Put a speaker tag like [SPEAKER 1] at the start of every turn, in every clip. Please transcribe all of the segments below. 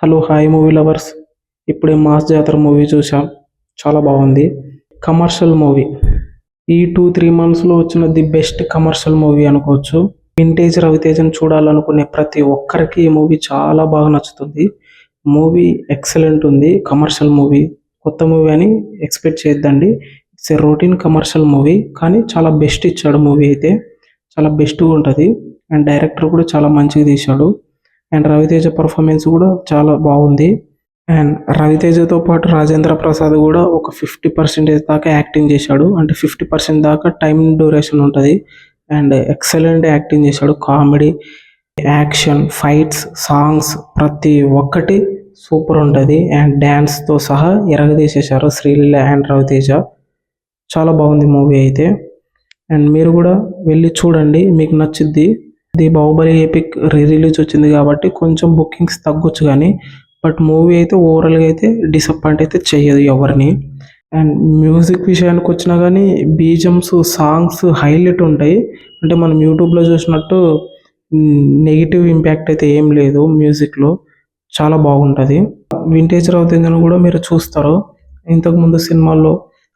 [SPEAKER 1] Hello hi movie lovers. ఇప్పుడే mass జాతర movie చూసాం. చాలా బాగుంది. Commercial movie. ఈ 2-3 మంత్స్లో వచ్చిన ది బెస్ట్ కమర్షియల్ మూవీ అనుకోవచ్చు. వింటేజ్ రవితేజను చూడాలనుకునే ప్రతి ఒక్కరికి ఈ మూవీ చాలా బాగా నచ్చుతుంది. మూవీ ఎక్సలెంట్ ఉంది. కమర్షియల్ మూవీ, కొత్త మూవీ అని ఎక్స్పెక్ట్ చేయొద్దండి. It's a routine commercial movie, కానీ చాలా బెస్ట్ ఇచ్చాడు. మూవీ అయితే చాలా బెస్ట్గా ఉంటుంది. అండ్ డైరెక్టర్ కూడా చాలా మంచిగా తీశాడు. అండ్ రవితేజ పర్ఫార్మెన్స్ కూడా చాలా బాగుంది. అండ్ రవితేజతో పాటు రాజేంద్ర ప్రసాద్ కూడా ఒక 50% దాకా యాక్టింగ్ చేశాడు. అంటే 50% దాకా టైం డ్యూరేషన్ ఉంటుంది. అండ్ ఎక్సలెంట్ యాక్టింగ్ చేశాడు. కామెడీ, యాక్షన్, ఫైట్స్, సాంగ్స్ ప్రతి ఒక్కటి సూపర్ ఉంటుంది. అండ్ డ్యాన్స్తో సహా ఎరగదీసేశారు శ్రీలీల అండ్ రవితేజ. చాలా బాగుంది మూవీ అయితే. అండ్ మీరు కూడా వెళ్ళి చూడండి, మీకు నచ్చుద్ది. ది బాహుబలి ఎపిక్ రిలీజ్ వచ్చింది కాబట్టి కొంచెం బుకింగ్స్ తగ్గొచ్చు, కానీ బట్ మూవీ అయితే ఓవరాల్గా అయితే డిసప్పాయింట్ అయితే చెయ్యదు ఎవరిని. అండ్ మ్యూజిక్ విషయానికి వచ్చినా కానీ బీజమ్స్, సాంగ్స్ హైలైట్ ఉంటాయి. అంటే మనం యూట్యూబ్లో చూసినట్టు నెగిటివ్ ఇంపాక్ట్ అయితే ఏం లేదు. మ్యూజిక్లో చాలా బాగుంటుంది. వింటేజ్ రవితేజను కూడా మీరు చూస్తారు. ఇంతకుముందు సినిమాల్లో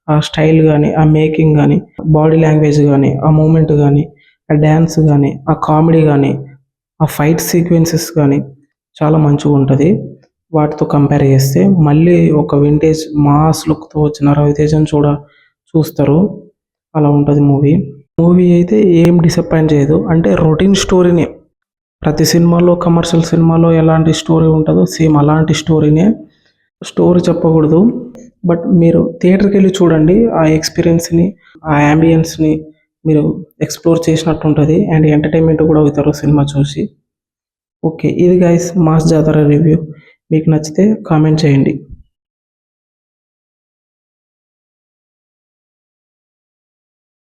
[SPEAKER 1] ఆ స్టైల్ కానీ, ఆ మేకింగ్ కానీ, బాడీ లాంగ్వేజ్ కానీ, ఆ మూమెంట్ కానీ, ఆ డ్యాన్స్ కానీ, ఆ కామెడీ కానీ, ఆ ఫైట్ సీక్వెన్సెస్ కానీ చాలా మంచిగా ఉంటుంది. వాటితో కంపేర్ చేస్తే మళ్ళీ ఒక వింటేజ్ మాస్ లుక్తో వచ్చిన రవితేజను చూస్తారు. అలా ఉంటుంది మూవీ. మూవీ అయితే ఏం డిసప్పాయింట్ చేయదు. అంటే రొటీన్ స్టోరీనే. ప్రతి సినిమాలో, కమర్షియల్ సినిమాలో ఎలాంటి స్టోరీ ఉంటుందో సేమ్ అలాంటి స్టోరీనే. స్టోరీ చెప్పకూడదు, బట్ మీరు థియేటర్కి వెళ్ళి చూడండి. ఆ ఎక్స్పీరియన్స్ని, ఆ యాంబియన్స్ని మీరు ఎక్స్ప్లోర్ చేసినట్టు ఉంటుంది. అండ్ ఎంటర్టైన్మెంట్ కూడా అవుతారు సినిమా చూసి. ఓకే, ఇది గైస్ మాస్ జాతర రివ్యూ. మీకు నచ్చితే కామెంట్ చేయండి.